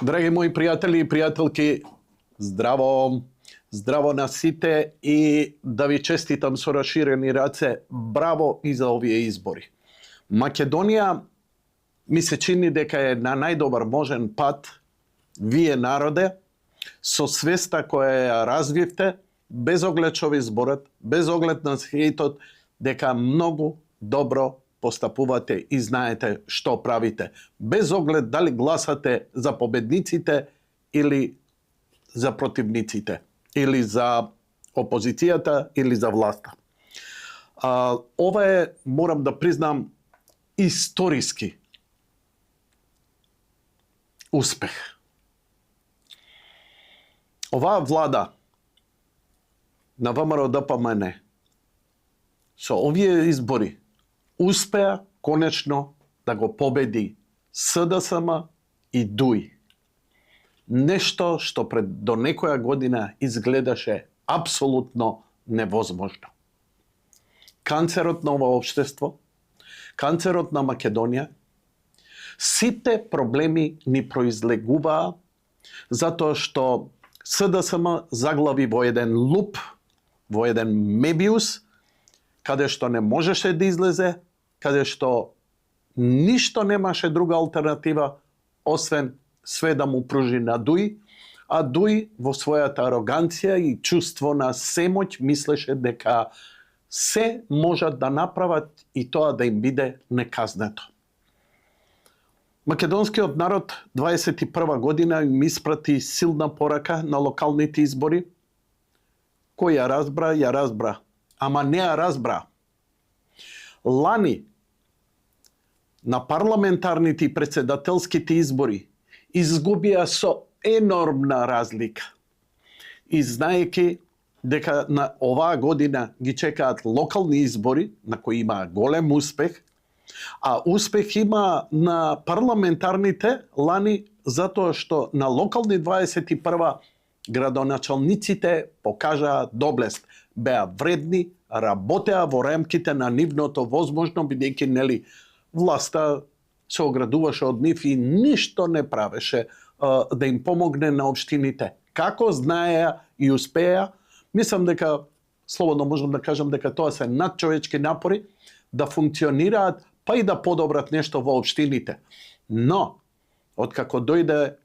Драги мои пријатели и пријателки, здраво! Здраво на сите и да ви честитам со расширени раце. Браво и за овие избори. Македонија ми се чини дека е на најдобар можен пат, вие народе, со свеста која ја развивте, без оглед што ви зборат, без оглед на хејтот, дека многу добро постапувате и знаете што правите. Без оглед дали гласате за победниците или за противниците, или за опозицијата, или за власта. Ова е, морам да признам, историски успех. Оваа влада на ВМРО-ДПМН со овие избори успеа конечно да го победи СДСМ и ДУИ. Нешто што до некоја година изгледаше апсолутно невозможно. Канцерот на ова општество, канцерот на Македонија, сите проблеми ни произлегуваа затоа што СДСМ заглави во еден луп, во еден мебиус, каде што не можеше да излезе, каде што ништо немаше друга алтернатива, освен све да му пружи на ДУИ, а ДУИ во својата ароганција и чувство на семоќ мислеше дека се можат да направат и тоа да им биде неказнето. Македонскиот народ 21 година им испрати силна порака на локалните избори. Кој ја разбра, ама не ја разбра. Лани на парламентарните и председателските избори изгубија со енормна разлика. И знаеки дека на оваа година ги чекаат локални избори, на кои има голем успех, а успех има на парламентарните лани затоа што на локални 21 градоначалниците покажаа доблест, беа вредни, работеа во рамките на нивното возможно, бидејќи нели власта се оградуваше од нив и ништо не правеше да им помогне на општините. Како знаеа и успеа, мислам дека, слободно можам да кажам дека тоа се надчовечки напори да функционираат, па и да подобрат нешто во општините. Но, откако дојде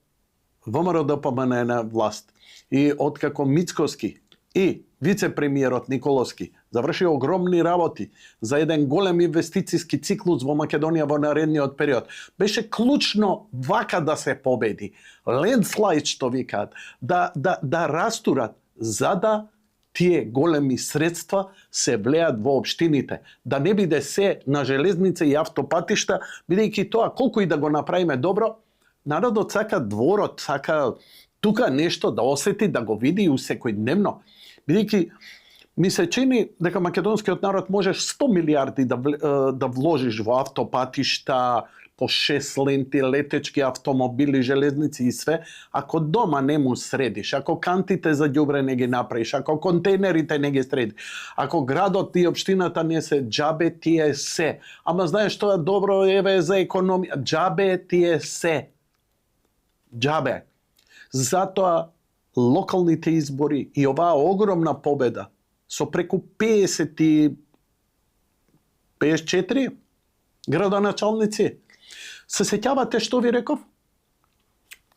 ВМРО-ДПМН на власт и откако Мицкоски и вице-премиерот Николовски заврши огромни работи за еден голем инвестициски циклус во Македонија во наредниот период, беше клучно вака да се победи. Лендслайд, што викаат, да растурат, за да тие големи средства се влеат во општините. Да не биде се на железница и автопатишта, бидејќи тоа колку и да го направиме добро, народот сака дворот, сака тука нешто да осети, да го види и секојдневно. Бидејќи ми се чини дека македонскиот народ можеш 100 милиарди да вложиш во автопатишта, по 6 ленти, летечки автомобили, железници и све, ако дома не му средиш, ако кантите за ѓубре не ги направиш, ако контейнерите не ги средиш, ако градот и општината не се џабе ти е се. Ама знаеш тоа добро еве за економија, џабе ти е се. Џабе. Затоа локалните избори и оваа огромна победа со преку 54 градоначалници. Се сеќавате што ви реков?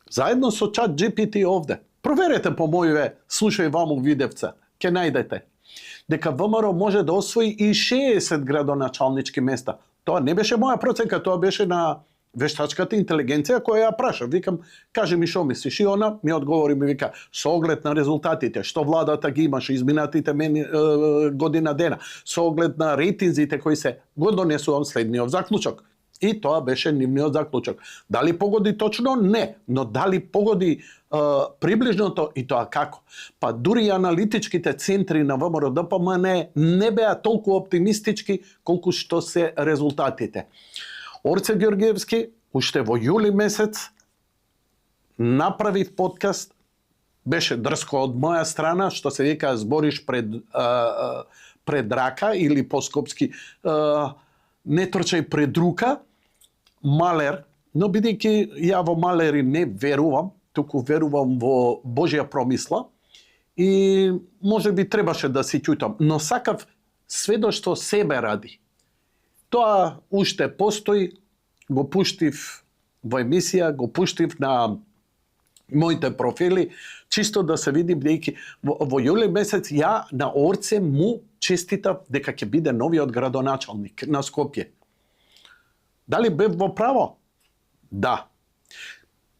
Заедно со ChatGPT овде. Проверете по моје слушај ваму видевца, ќе најдете дека ВМРО може да освои и 60 градоначалнички места. Тоа не беше моја проценка, тоа беше на вештачката интелигенција која ја праша. Викам, кажи ми што мислиш? И она ми одговори, ми вика, со оглед на резултатите, што владата ги имаше изминатите година дена, со оглед на рейтинзите кои се, го донесувам следниот заклучок. И тоа беше нивниот заклучок. Дали погоди точно? Не. Но дали погоди приближното и тоа како? Па дури и аналитичките центри на ВМРО-ДПМН не беа толку оптимистички колку што се резултатите. Орце Ѓорѓиевски, уште во јули месец, направив подкаст, беше дрско од моја страна, што се вика збориш пред рака, или по-скопски не трчај пред рука. Малер Но бидејќи ја во Малери не верувам, туку верувам во Божја промисла и може би требаше да си ќутам, но сакав сведо што себе ради. Тоа уште постои, го пуштив во емисија, го пуштив на моите профили, чисто да се види, бидејќи во јули месец ја на Орце му честитав дека ќе биде новиот градоначалник на Скопје. Дали бев во право? Да.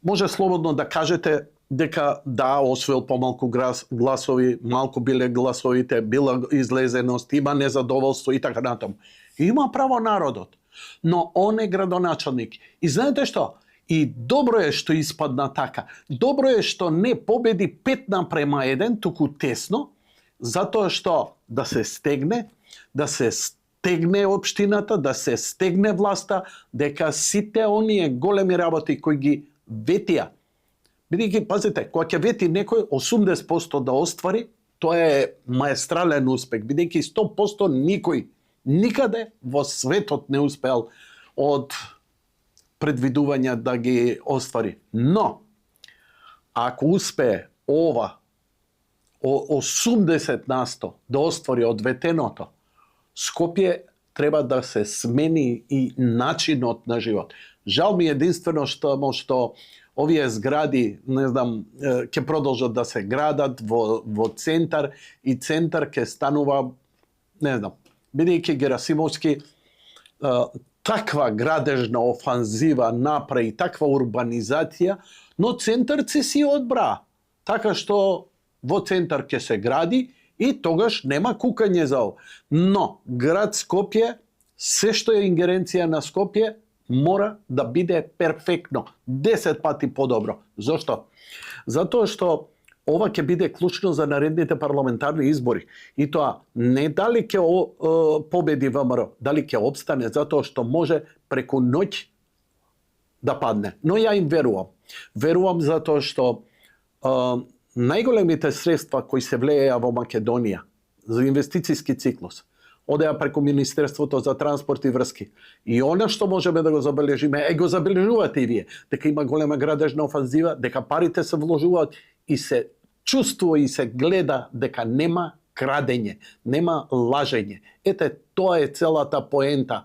Може слободно да кажете дека да, освоил помалку гласови, малку биле гласовите, била излезеност, има незадоволство и така натаму. Има право народот. Но он е градоначалник. И знаете што? И добро е што испадна така. Добро е што не победи 5:1, туку тесно, затоа што да се стегне општината, да се стегне власта, дека сите оние големи работи кои ги ветија. Бидејќи, пазите, кога ќе вети некој 80% да оствари, тоа е маестрален успех, бидејќи 100% никој никаде во светот не успеал од предвидувања да ги оствари. Но, ако успее ова 80% да оствари од ветеното, Скопје треба да се смени и начинот на живот. Жал ми единствено што овие згради, не знам, ќе продолжат да се градат во центар и центар ќе станува, не знам, бидејќи Герасимовски таква градежна офанзива направи, таква урбанизација, но центарци си одбра. Така што во центар ќе се гради и тогаш нема кукање за ова. Но град Скопје, се што е ингеренција на Скопје, мора да биде перфектно, 10 пати подобро. Зошто? Затоа што ова ќе биде клучно за наредните парламентарни избори. И тоа не дали ќе победи ВМРО, дали ќе обстане, затоа што може преку ноќ да падне. Но ја им верувам. Верувам затоа што најголемите средства кои се влееа во Македонија за инвестициски циклус одеа преку Министерството за транспорт и врски. И она што можеме да го забележиме, го забележувате и вие, дека има голема градежна офанзива, дека парите се вложуваат и се чувствува и се гледа дека нема крадење, нема лажење. Ете, тоа е целата поента.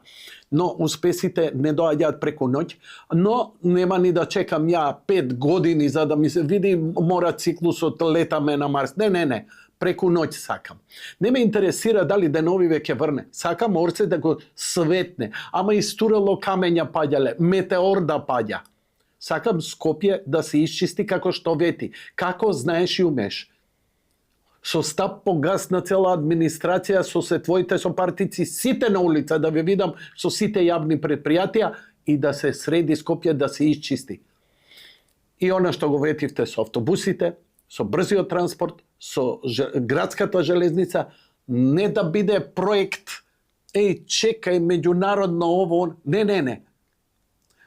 Но успесите не доаѓаат преку ноќ, но нема ни да чекам ја 5 години за да ми се види, мора циклусот, летаме на Марс. Не. Преку ноќ сакам. Не ме интересира дали деновиве ќе врне. Сакам Орце да го светне. Ама истурело камења паѓале, метеор да паѓа. Сакам Скопје да се исчисти како што вети. Како знаеш и умеш. Со стап погасна цела администрација, со се твоите сопартици, сите на улица, да ве видам со сите јавни предпријатија и да се среди Скопје, да се исчисти. И она што го ветивте со автобусите, со брзиот транспорт, со градската железница, не да биде проект, чекај, меѓународно ово, не.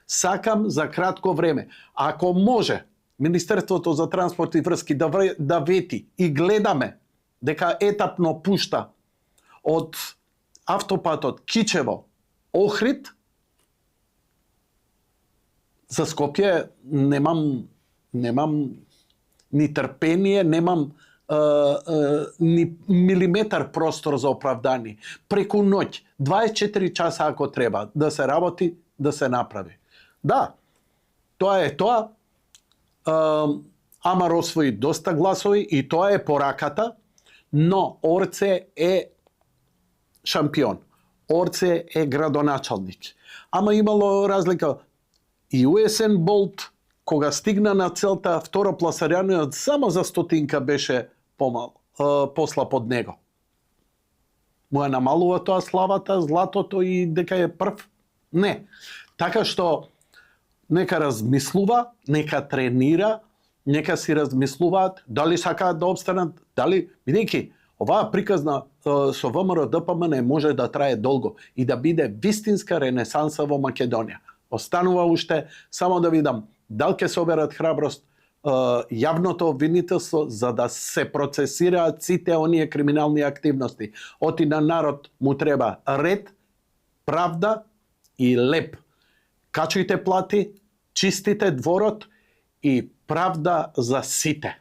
Сакам за кратко време. Ако може, Министерството за транспорт и врски да вети и гледаме дека етапно пушта од автопатот Кичево Охрид, за Скопје немам ни трпение, немам ни милиметар простор за оправдание. Преку ноќ, 24 часа ако треба, да се работи, да се направи. Да, тоа е тоа. Амар освои доста гласови и тоа е пораката, но Орце е шампион. Орце е градоначалник. Ама имало разлика. И Уесен Болт, кога стигна на целта, второпласаријаниот само за 100 беше посла под него. Му ја намалува тоа славата, златото и дека е прв? Не. Така што нека размислува, нека тренира, нека си размислуваат дали сакаат да обстанат, дали, бидејќи оваа приказна со ВМРО ДПМН може да трае долго и да биде вистинска ренесанса во Македонија. Останува уште само да видам дали ќе соберат храброст јавното обвинителство за да се процесираат сите оние криминални активности. Оти на народ му треба ред, правда и леп. Качујте плати, чистите дворот и правда за сите.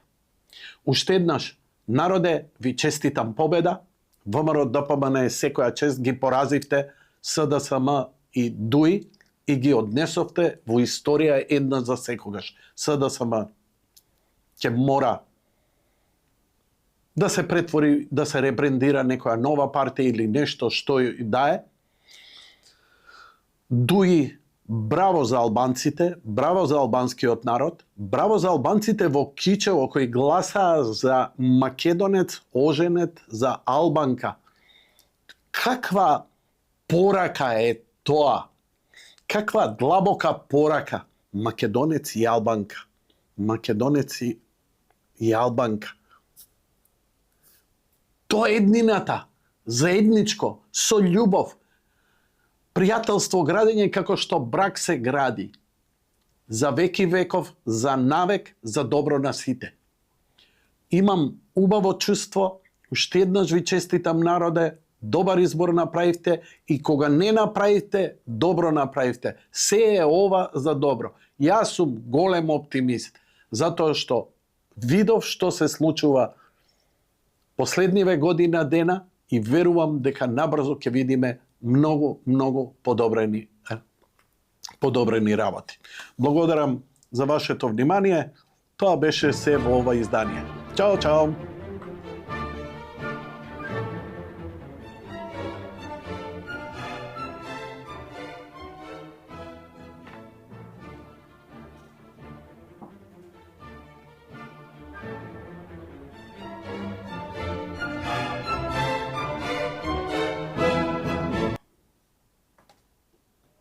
Уште еднаш, народе, ви честитам победа. ВМРО ДПМН секоја чест ги поразивте СДСМ и ДУИ и ги однесовте во историја една за секогаш. СДСМ ќе мора да се претвори, да се ребрендира некоја нова партија или нешто што и да е. ДУИ, браво за албанците, браво за албанскиот народ, браво за албанците во Кичево кои гласаа за македонец оженет за албанка. Каква порака е тоа? Каква длабока порака? Македонец и албанка. Македонец и албанка. Тоа е еднината, заедничко, со љубов, пријателство, градење како што брак се гради. За веки веков, за навек, за добро на сите. Имам убаво чувство, уште еднаш ви честитам народе, добар избор направивте и кога не направивте, добро направивте. Се е ова за добро. Јас сум голем оптимист, затоа што видов што се случува последниве година дена и верувам дека набрзо ќе видиме многу подобрени работи. Благодарам за вашето внимание. Тоа беше се во ова издание. Чао, чао!